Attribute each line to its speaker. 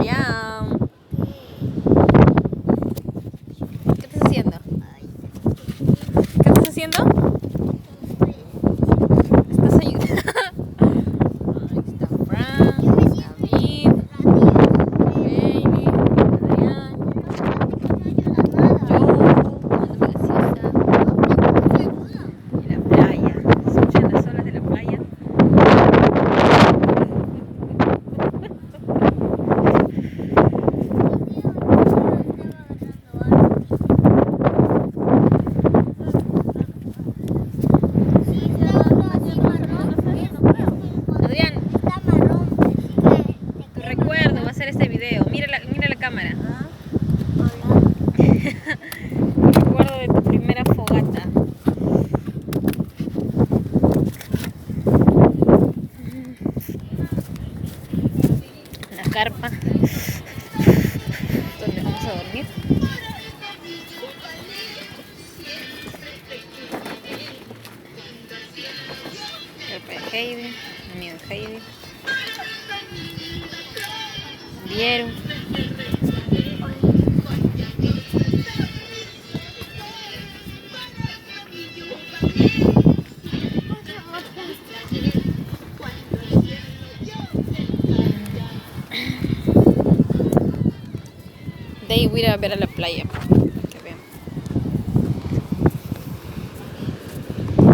Speaker 1: Ya. ¿Qué estás haciendo? ¿Qué estás haciendo? ¿Estás ayudando? Ahí está Frank, David, Baby, Adrián, yo, tomando gaseosa. Y la playa. ¿Escuchan las olas de la playa? Adrián, tu recuerdo va a ser este video. Mira la cámara. Tu recuerdo de tu primera fogata. La carpa donde vamos a dormir. Carpa de Heidi, amigo de Heidi. Vieron. De ahí voy a ir a ver a la playa.